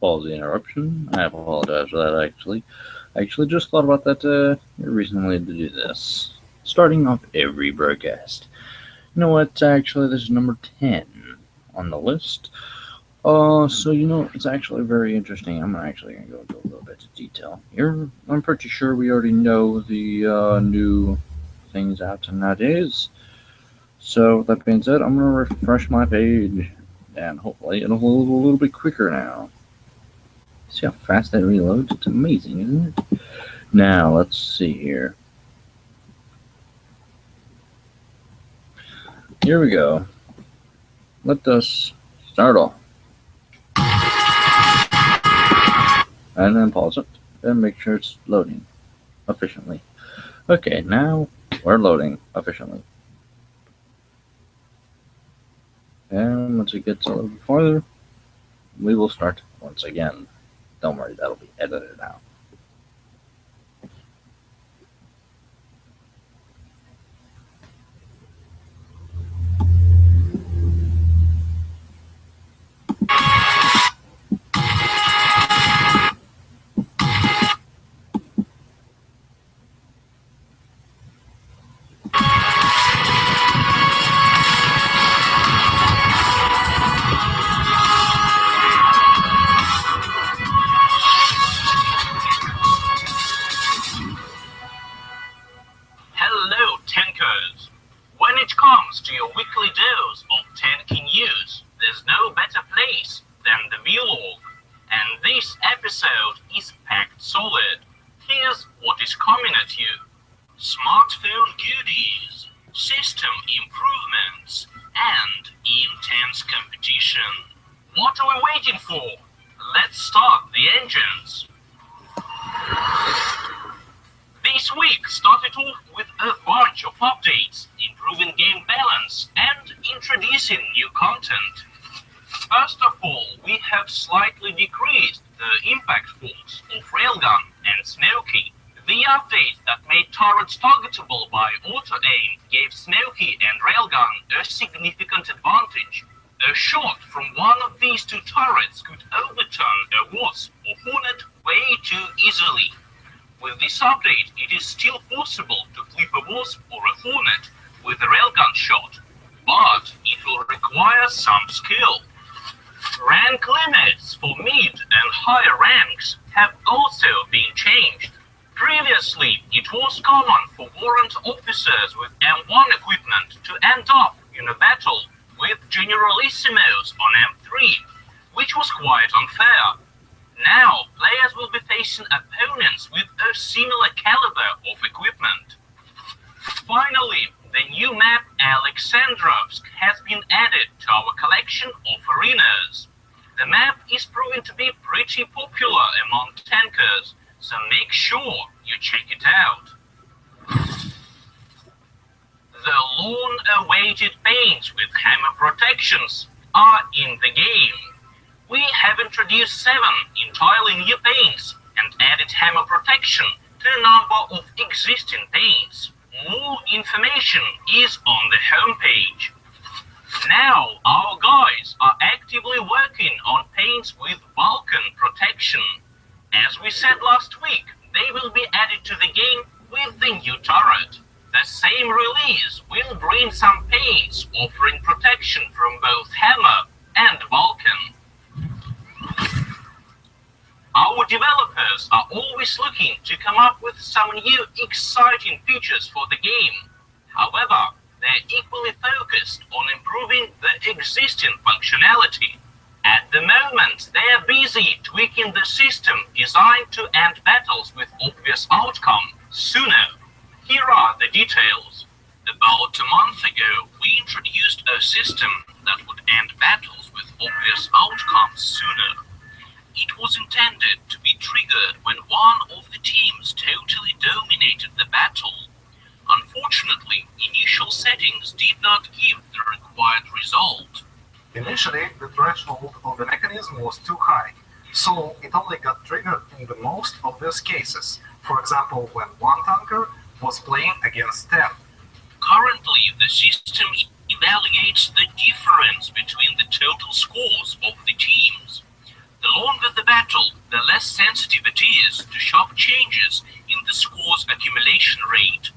pause the interruption. I apologize for that, actually. I actually just thought about that recently to do this. Starting off every broadcast. You know what? Actually, this is number 10 on the list. So it's actually very interesting. I'm actually gonna go into a little bit of detail here. I'm pretty sure we already know the new things out nowadays. So with that being said, I'm gonna refresh my page, and hopefully it'll load a little bit quicker now. See how fast that reloads? It's amazing, isn't it? Now let's see here. Here we go. Let us start off. And then pause it, and make sure it's loading efficiently. Okay, now we're loading efficiently. And once it gets a little bit farther, we will start once again. Don't worry, that'll be edited out. Hello, tankers! When it comes to your weekly dose of tanky news, there's no better place than the vlog. And this episode is packed solid. Here's what is coming at you. Smartphone goodies, system improvements, and intense competition. What are we waiting for? Let's start the engines. This week started off with a bunch of updates, improving game balance and introducing new content. First of all, we have slightly decreased the impact force of Railgun and Snowkey. The update that made turrets targetable by auto-aim gave Snowkey and Railgun a significant advantage. A shot from one of these two turrets could overturn a Wasp or Hornet way too easily. With this update, it is still possible to flip a Wasp or a Hornet with a railgun shot, but it will require some skill. Rank limits for mid and higher ranks have also been changed. Previously, it was common for warrant officers with M1 equipment to end up in a battle with Generalissimos on M3, which was quite unfair. Now, players will be facing opponents with a similar caliber of equipment. Finally, the new map Alexandrovsk has been added to our collection of arenas. The map is proving to be pretty popular among tankers, so make sure you check it out. The long-awaited paints with hammer protections are in the game. We have introduced 7 entirely new paints and added hammer protection to a number of existing paints. More information is on the homepage. Now our guys are actively working on paints with Balkan protection. As we said last week, they will be added to the game with the new turret. The same release will bring some paints offering protection from both hammer and Balkan. Our developers are always looking to come up with some new exciting features for the game. However, they're equally focused on improving the existing functionality. At the moment, they are busy tweaking the system designed to end battles with obvious outcome sooner. Here are the details. About a month ago, we introduced a system that would end battles with obvious outcomes sooner. It was intended to be triggered when one of the teams totally dominated the battle. Unfortunately, initial settings did not give the required result. Initially, the threshold of the mechanism was too high, so it only got triggered in the most obvious cases. For example, when one tanker was playing against 10. Currently, the system evaluates the difference between the total scores of the teams. The longer the battle less sensitive it is to sharp changes in the score's accumulation rate.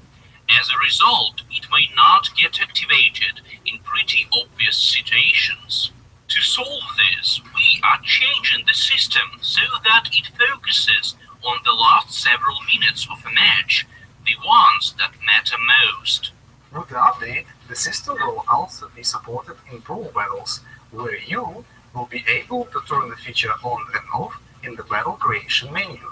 As a result, it may not get activated in pretty obvious situations. To solve this, we are changing the system so that it focuses on the last several minutes of a match, the ones that matter most. With the update, the system will also be supported in Pro Battles, where you will be able to turn the feature on and off in the battle creation menu.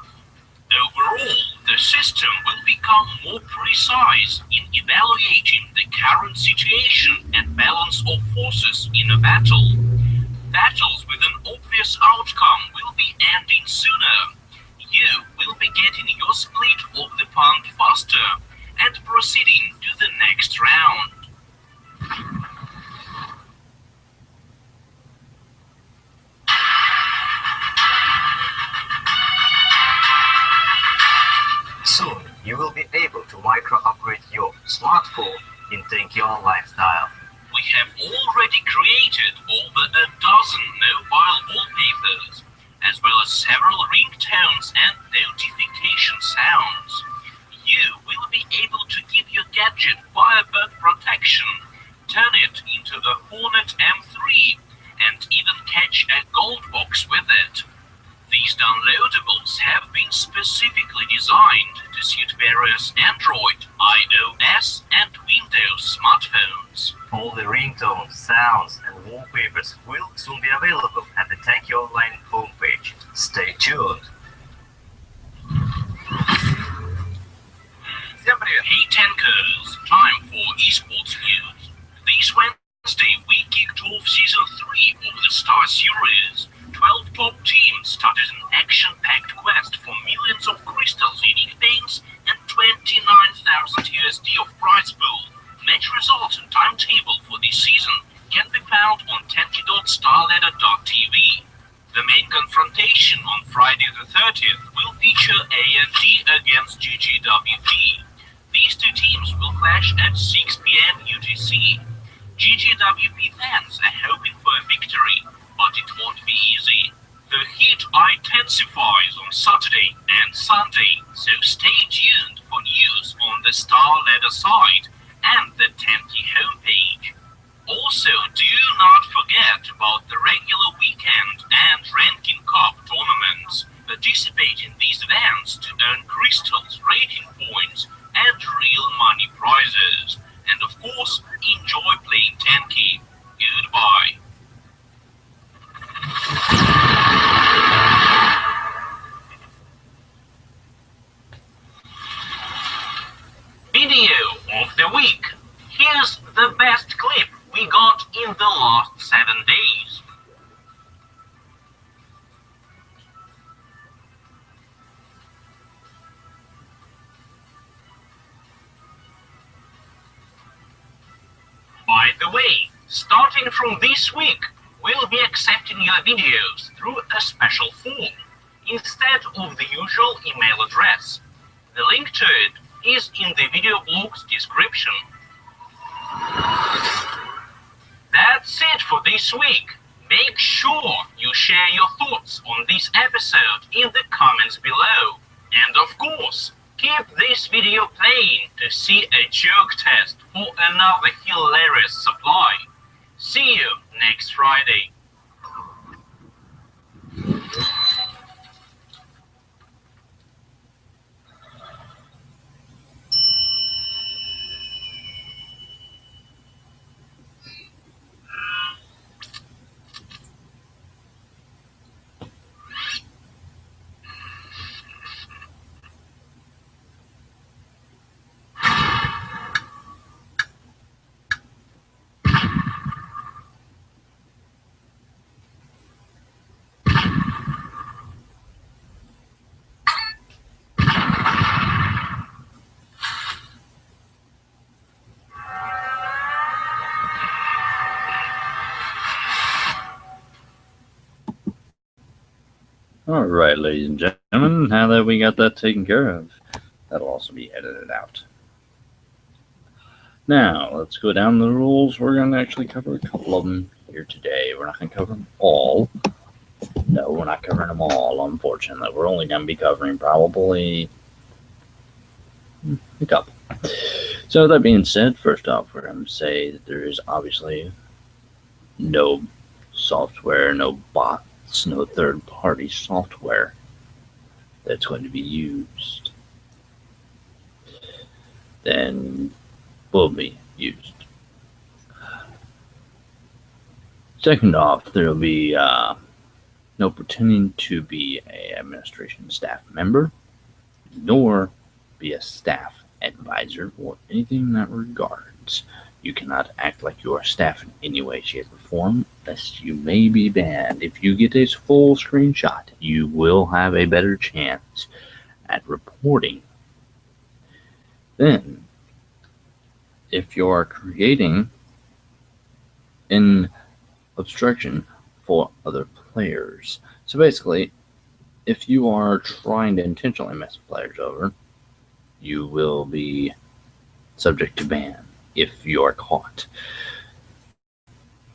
Overall, the system will become more precise in evaluating the current situation and balance of forces in a battle. Battles with an obvious outcome will be ending sooner. You will be getting your split of the punt faster and proceeding to the next round. Soon, you will be able to micro-upgrade your smartphone in Tanki Online style. We have already created over a dozen mobile wallpapers, as well as several ringtones and notification sounds. You will be able to give your gadget Firebird protection, turn it into the Hornet M3, and even catch a gold box with it. These downloadables have been specifically designed to suit various Android, iOS, and Windows smartphones. All the ringtones, sounds, and wallpapers will soon be available at the Tanki Online homepage. Stay tuned! Hey Tankers, time for esports news. This Wednesday we kicked off Season 3 of the Star Series. 12 top teams started an action-packed quest for millions of crystals in paints and 29,000 USD of prize pool. Match results and timetable for this season can be found on tanki.starladder.tv. The main confrontation on Friday the 30th will feature A&D against GGWP. These two teams will clash at 6 p.m. UTC. GGWP fans are hoping for a victory, but it won't be easy. The heat intensifies on Saturday and Sunday, so stay tuned for news on the Star Ladder site and the Tanki homepage. Also, do not forget about the regular weekend and ranking cup tournaments. Participate in these events to earn crystals, rating points, and real money prizes. And of course, enjoy playing Tanki. Goodbye. Video of the week. Here's the best clip we got in the last 7 days. By the way, starting from this week, we'll be accepting your videos through a special form, instead of the usual email address. The link to it is in the video blog's description. That's it for this week. Make sure you share your thoughts on this episode in the comments below. And of course, keep this video playing to see a joke test for another hilarious supply. See you next Friday. Alright, ladies and gentlemen, now that we got that taken care of, that'll also be edited out. Now, let's go down the rules. We're going to actually cover a couple of them here today. We're not going to cover them all, No, we're not covering them all, unfortunately. We're only going to be covering probably a couple. So that being said, first off, we're going to say that there is obviously no software, no bots, no third-party software that's going to be used. Then will be used. Second off, there will be no pretending to be an administration staff member, nor be a staff advisor or anything in that regards. You cannot act like you are staff in any way, shape, or form, lest you may be banned. If you get a full screenshot, you will have a better chance at reporting. Then, if you are creating an obstruction for other players, so basically, if you are trying to intentionally mess players over, you will be subject to ban if you are caught.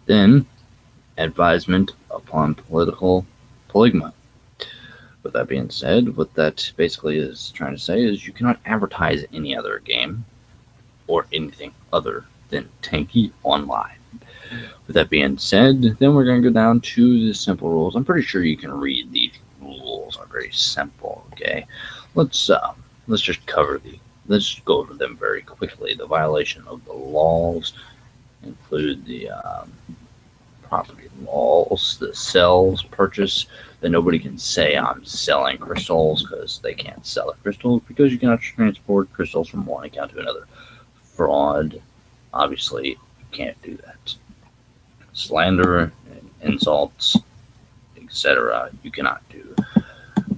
Then, advisement upon political polygma. With that being said, what that basically is trying to say is you cannot advertise any other game or anything other than Tanki Online. With that being said, then we're going to go down to the simple rules. I'm pretty sure you can read these rules. Are very simple. Okay, let's just cover the. Let's go over them very quickly. The violation of the laws include the property laws, the sales, purchase. That nobody can say I'm selling crystals because they can't sell the crystals because you cannot transport crystals from one account to another. Fraud, obviously, you can't do that. Slander, insults, etc. You cannot do.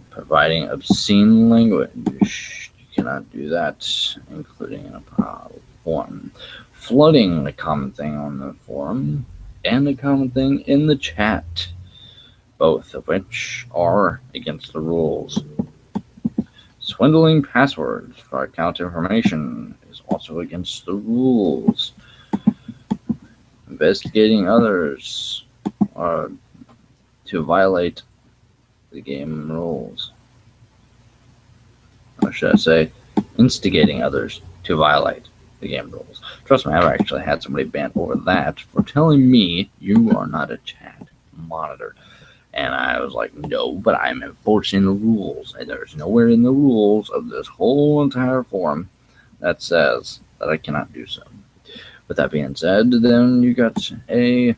Providing obscene language, you cannot do that, including in a forum. Flooding, a common thing on the forum, and a common thing in the chat, both of which are against the rules. Swindling passwords for account information is also against the rules. Investigating others to violate the game rules. Or should I say, instigating others to violate the game rules. Trust me, I've actually had somebody banned over that for telling me you are not a chat monitor. And I was like, no, but I'm enforcing the rules. And there's nowhere in the rules of this whole entire forum that says that I cannot do so. With that being said, then you got a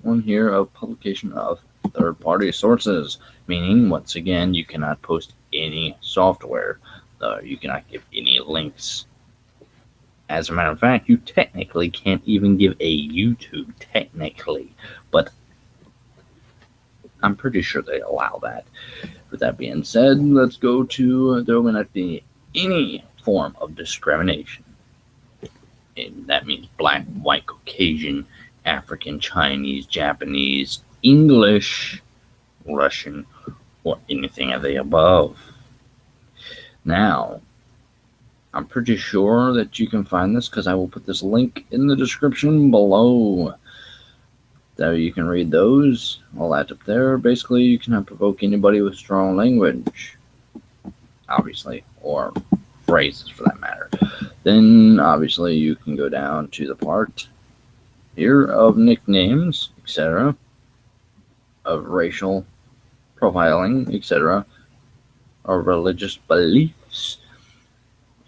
one here of publication of third-party sources, meaning, once again, you cannot post any software. You cannot give any links. As a matter of fact, you technically can't even give a YouTube, technically, but I'm pretty sure they allow that. With that being said, let's go to there will not be any form of discrimination. And that means black, white, Caucasian, African, Chinese, Japanese, English, Russian, or anything of the above. Now, I'm pretty sure that you can find this because I will put this link in the description below. So you can read those, all that up there. Basically, you cannot provoke anybody with strong language, obviously, or phrases for that matter. Then, obviously, you can go down to the part here of nicknames, etc., of racial profiling, etc., or religious beliefs,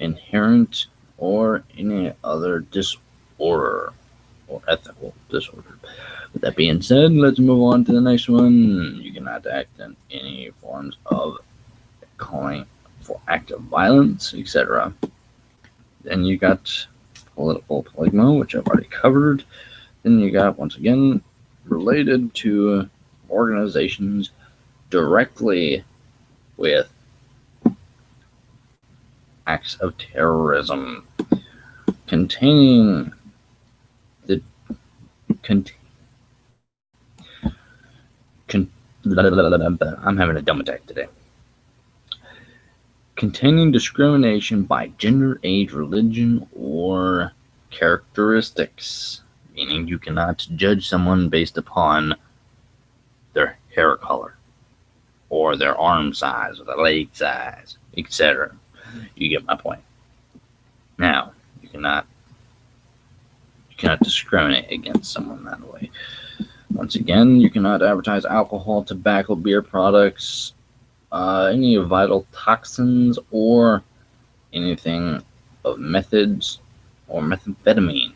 inherent or any other disorder or ethical disorder. With that being said, let's move on to the next one. You cannot act in any forms of calling for active violence, etc. Then you got political polygma, which I've already covered. Then you got, once again, related to organizations directly with acts of terrorism containing the I'm having a dumb attack today. Containing discrimination by gender, age, religion, or characteristics, meaning you cannot judge someone based upon their hair color, or their arm size, or their leg size, etc. You get my point. Now, you cannot discriminate against someone that way. Once again, you cannot advertise alcohol, tobacco, beer products, any vital toxins, or anything of methods or methamphetamine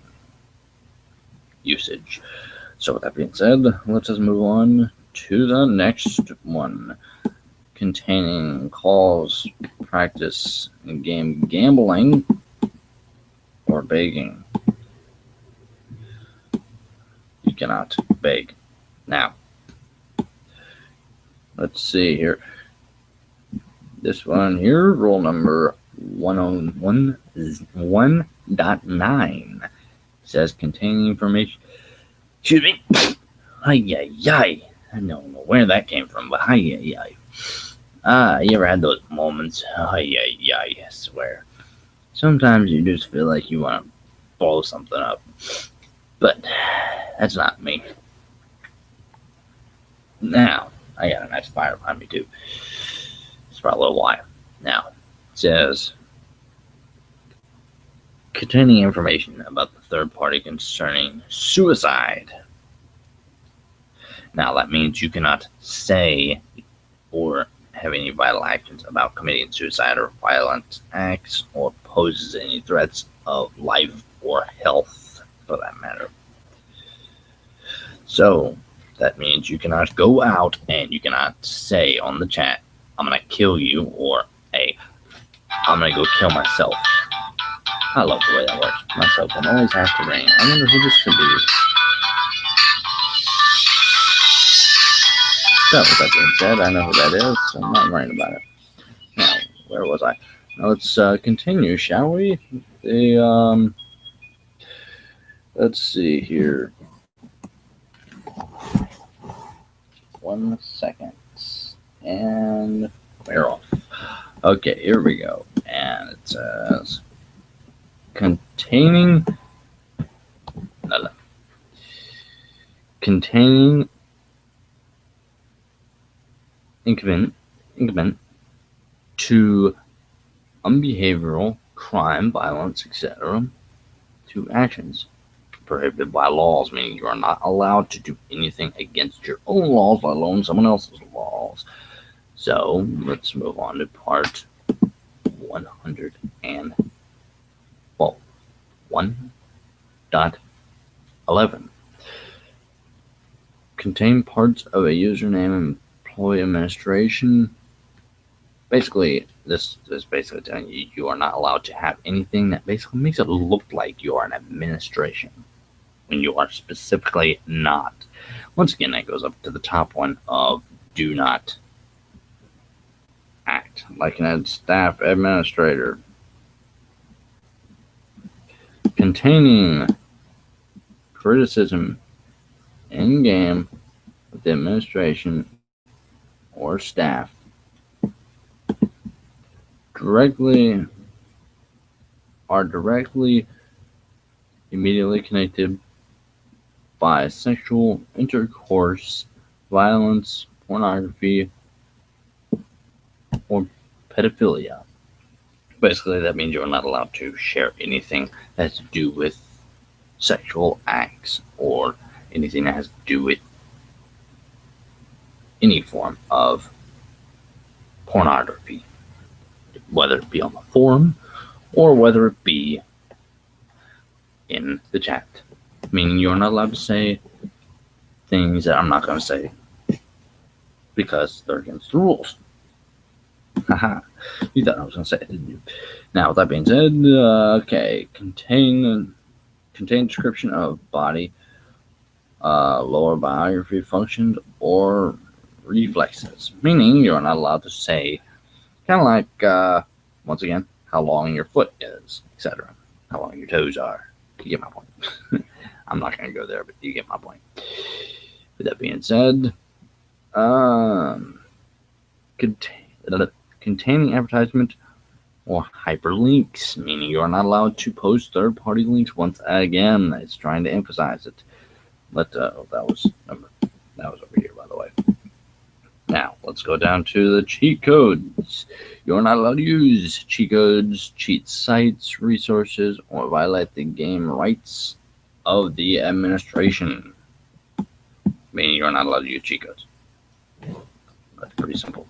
usage. So with that being said, let us move on to the next one, containing calls, practice, and game gambling or begging. You cannot beg. Now, let's see here. This one here, rule number 1.9 says containing information. Excuse me. Ay. I don't know where that came from, but ay. You ever had those moments? Ay, I swear. Sometimes you just feel like you want to blow something up. But that's not me. Now, I got a nice fire behind me too. It's for a little while. Now, it says containing information about the third party concerning suicide. Now, that means you cannot say or have any vital actions about committing suicide or violent acts, or poses any threats of life or health, for that matter. So, that means you cannot go out and you cannot say on the chat, I'm going to kill you, or, hey, I'm going to go kill myself. I love the way that works. My cell phone always has to ring. I wonder who this could be. So, with that being said, I know who that is, so I'm not worrying about it. Now, where was I? Now, let's continue, shall we? Let's see here. 1 second. And we're off. Okay, here we go. And it says containing increment to unbehavioral, crime, violence, etc. to actions prohibited by laws, meaning you are not allowed to do anything against your own laws, let alone someone else's laws. So let's move on to part 1.11. Contain parts of a username, employee administration. Basically, this is basically telling you you are not allowed to have anything that basically makes it look like you are an administration when you are specifically not. Once again, that goes up to the top one of do not act like an staff administrator. Containing criticism in game of the administration or staff directly immediately connected by sexual intercourse, violence, pornography, or pedophilia. Basically, that means you're not allowed to share anything that has to do with sexual acts or anything that has to do with any form of pornography, whether it be on the forum or whether it be in the chat. Meaning you're not allowed to say things that I'm not going to say because they're against the rules. Haha, you thought I was going to say it, didn't you? Now, with that being said, okay, contain description of body, lower biography functions, or reflexes. Meaning you're not allowed to say, kind of like, once again, how long your foot is, etc. How long your toes are. You get my point. I'm not going to go there, but you get my point. With that being said, containing advertisement or hyperlinks, meaning you are not allowed to post third-party links. Once again, it's trying to emphasize it. That was over here, by the way. let's go down to the cheat codes. You're not allowed to use cheat codes, cheat sites, resources, or violate the game rights of the administration. Meaning you're not allowed to use cheat codes. That's pretty simple.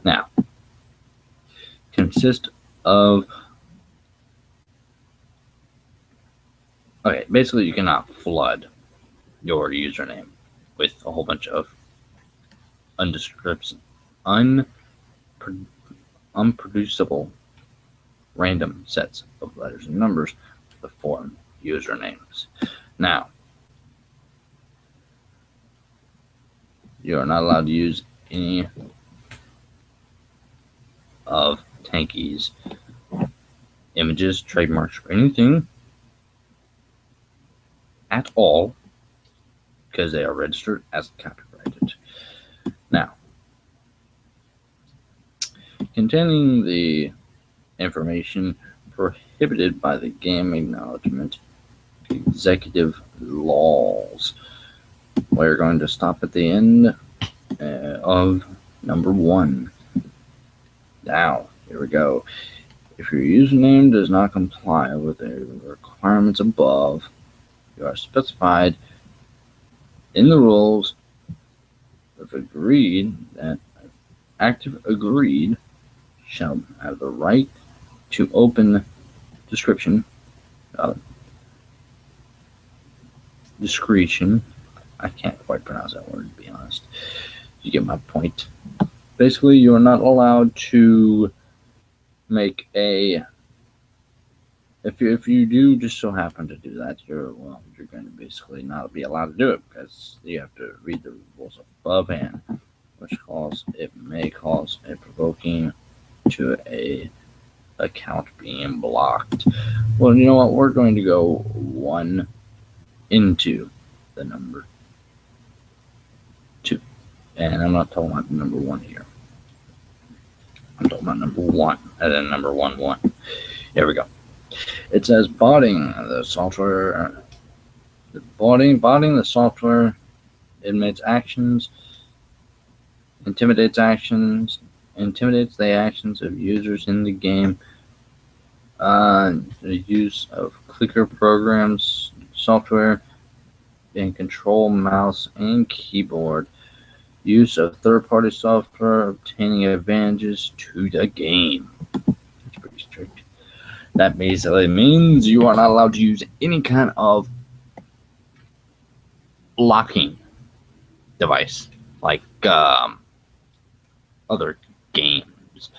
Now, consist of... Okay, basically you cannot flood your username with a whole bunch of unproducible random sets of letters and numbers to form usernames. Now, you are not allowed to use any of Tanki's images, trademarks, or anything at all because they are registered as copyrighted. Now, containing the information prohibited by the Game Acknowledgement Executive Laws. We're going to stop at the end of number 1. Now, here we go. If your username does not comply with the requirements above, you are specified in the rules if agreed that active agreed shall have the right to open discretion. I can't quite pronounce that word, to be honest. You get my point. Basically, you are not allowed to make a... If you do just so happen to do that, you're going to basically not be allowed to do it because you have to read the rules above, which may cause a provoking to a account being blocked. Well, you know what? We're going to go 1 into the number 2, and I'm not talking about number 1 here. I'm talking about number 1, and then number 1. Here we go. It says botting the software. Botting the software intimidates the actions of users in the game. The use of clicker programs, software, and control mouse and keyboard. Use of third-party software, obtaining advantages to the game. That's pretty strict. That basically means you are not allowed to use any kind of locking device like other games.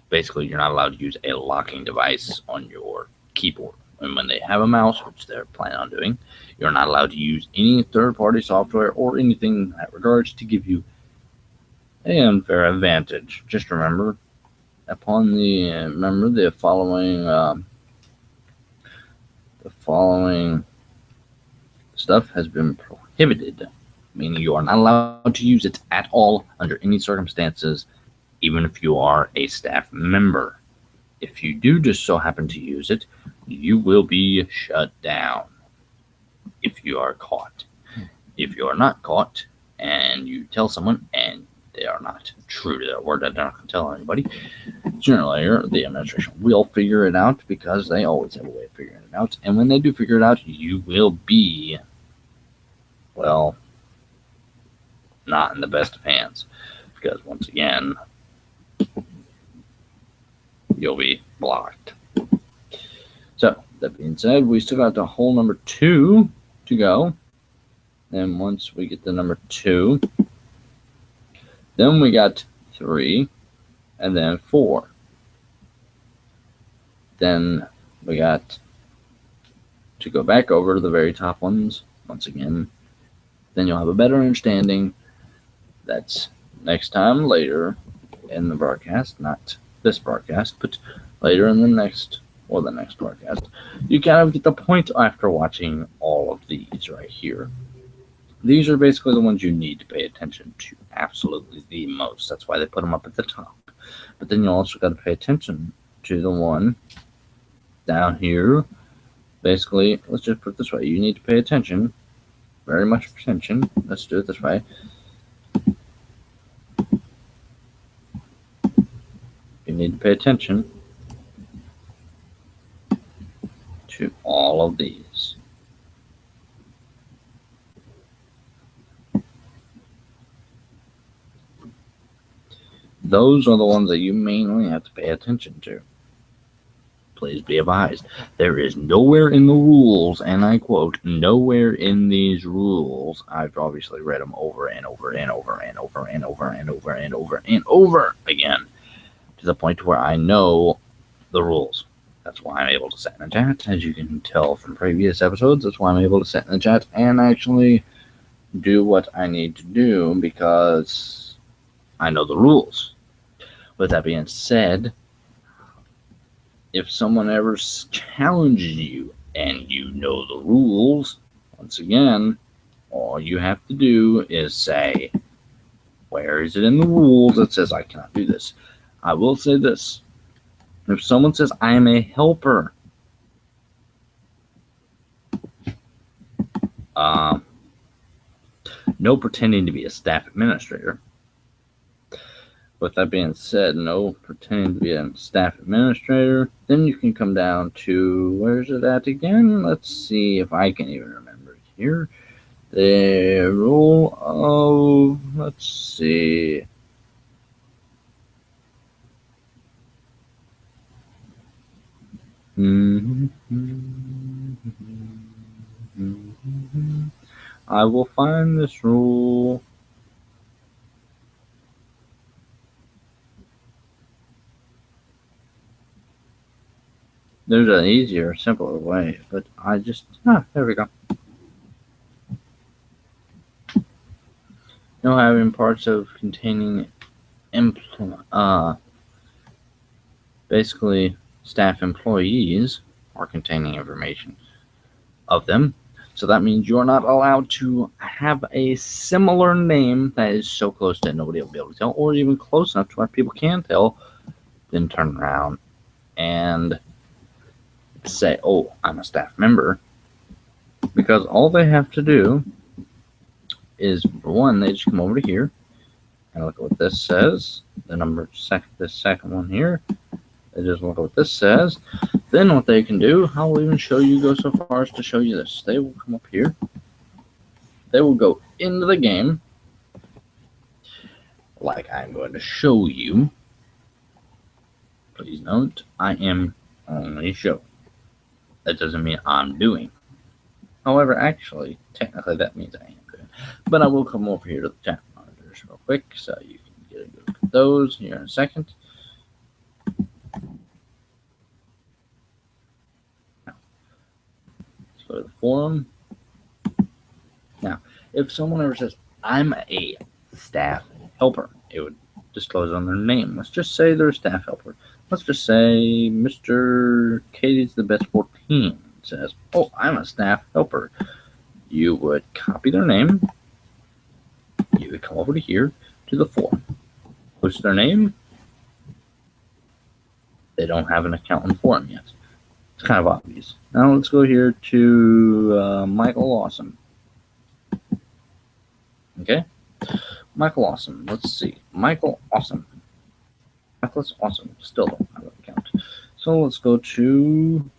Basically, you're not allowed to use a locking device on your keyboard. And when they have a mouse, which they're planning on doing, you're not allowed to use any third-party software or anything in that regards to give you an unfair advantage. Just remember, the following stuff has been prohibited, meaning you are not allowed to use it at all under any circumstances, even if you are a staff member. If you do just so happen to use it, you will be shut down if you are caught. If you are not caught and you tell someone and they are not true to their word, they're not going to tell anybody, sooner or later the administration will figure it out because they always have a way of figuring it out. And when they do figure it out, you will be, well, not in the best of hands. Because once again, you'll be blocked. So, that being said, we still got the whole number 2 to go. And once we get to number 2, then we got 3, and then 4. Then we got to go back over to the very top ones once again. Then you'll have a better understanding. That's next time later in the broadcast, not this broadcast, but later in the next broadcast. You kind of get the point after watching all of these right here. These are basically the ones you need to pay attention to absolutely the most. That's why they put them up at the top. But then you also got to pay attention to the one down here. Basically, let's just put it this way. You need to pay attention, very much attention. Let's do it this way. need to pay attention to all of these. Those are the ones that you mainly have to pay attention to. Please be advised, there is nowhere in the rules, and I quote, nowhere in these rules, I've obviously read them over and over and over and over and over and over and over and over again, to the point where I know the rules. That's why I'm able to sit in the chat, as you can tell from previous episodes. That's why I'm able to sit in the chat and actually do what I need to do, because I know the rules. With that being said, if someone ever challenges you and you know the rules, once again, all you have to do is say, where is it in the rules that says I cannot do this? I will say this. If someone says I am a helper, no pretending to be a staff administrator. With that being said, no pretending to be a staff administrator. Then you can come down to, where's it at again? Let's see if I can even remember it here. The rule of, let's see. I will find this rule. There's an easier, simpler way, but I just, there we go. No having parts of containing basically staff employees are containing information of them. So that means you're not allowed to have a similar name that is so close that nobody will be able to tell, or even close enough to where people can tell, then turn around and say, oh, I'm a staff member. Because all they have to do is, for one, they just come over to here and look at what this says. The number this second one here. They just look at what this says. Then what they can do, I'll even show you, go so far as to show you this. They will come up here. They will go into the game, like I'm going to show you. Please note, I am only showing. That doesn't mean I'm doing. However, actually, technically that means I am doing. But I will come over here to the chat monitors real quick so you can get a good look at those here in a second. Let's go to the forum. Now, if someone ever says, I'm a staff helper, it would disclose on their name. Let's just say they're a staff helper. Let's just say Mr. Katie's the best 14 says, oh, I'm a staff helper. You would copy their name. You would come over to here to the forum. Post their name. They don't have an account in the forum yet. It's kind of obvious. Now let's go here to Michael Awesome. Okay? Michael Awesome. Let's see. Michael Awesome. Michael's Awesome. Still don't have an account. So let's go to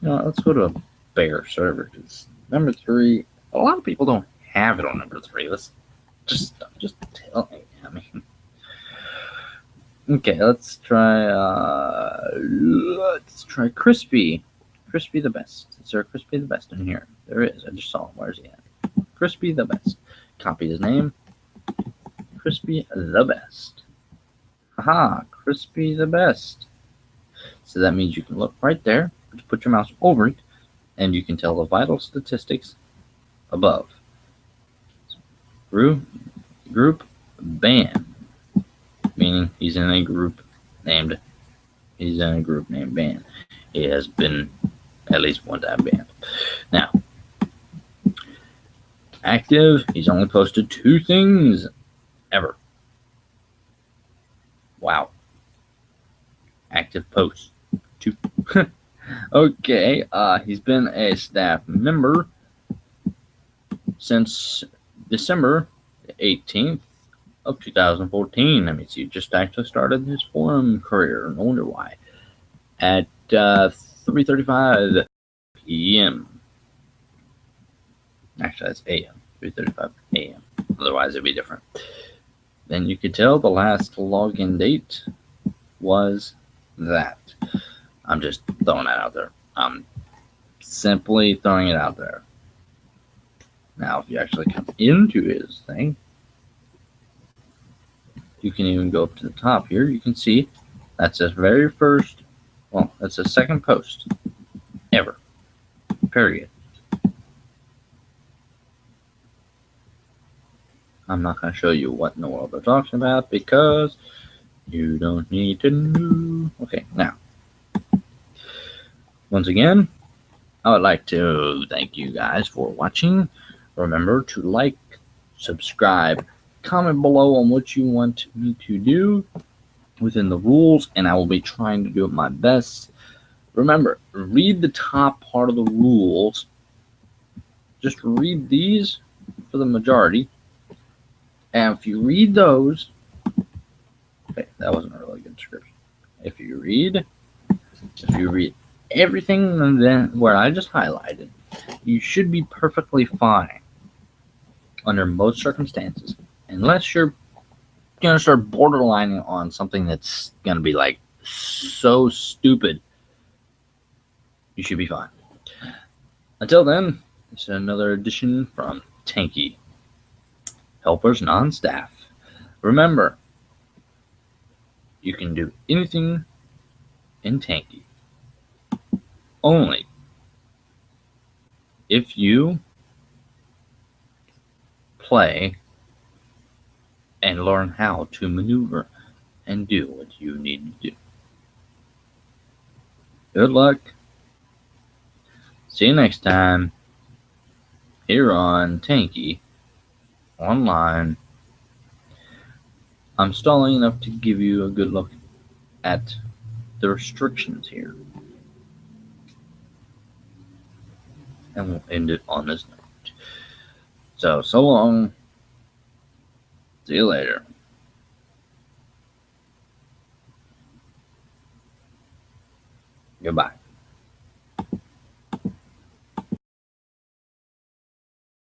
let's go to a bear server, because number 3, a lot of people don't have it on number 3. Let's just tell me. I mean, okay, let's try Crispy the Best. Is there Crispy the Best in here? There is. I just saw him. Where's he at? Crispy the Best. Copy his name. Crispy the Best. Haha, Crispy the Best. So that means you can look right there, put your mouse over it, and you can tell the vital statistics above. Group band, meaning he's in a group named band. He has been at least one time banned. Now, active, he's only posted 2 things ever. Wow. Active posts. 2. Okay, he's been a staff member since December 18th of 2014. That means you just actually started his forum career. No wonder why. At 3:35 p.m. Actually, that's a.m. 3:35 a.m. Otherwise, it'd be different. Then you could tell the last login date was that. I'm just throwing that out there. I'm simply throwing it out there. Now, if you actually come into his thing, you can even go up to the top here. You can see that's his very first, well, that's his second post ever, period. I'm not going to show you what in the world they're talking about because you don't need to know. Okay, now, once again, I would like to thank you guys for watching. Remember to like, subscribe, comment below on what you want me to do within the rules, and I will be trying to do it my best. Remember, read the top part of the rules. Just read these for the majority. And if you read those, okay, that wasn't a really good description. If you read everything and then where I just highlighted, you should be perfectly fine under most circumstances, unless you're gonna start borderlining on something that's gonna be like so stupid. You should be fine. Until then, this is another edition from Tanki, helpers non-staff. Remember, you can do anything in Tanki only if you play and learn how to maneuver and do what you need to do. Good luck. See you next time here on Tanki Online. I'm stalling enough to give you a good look at the restrictions here. And we'll end it on this note. So long. See you later. Goodbye.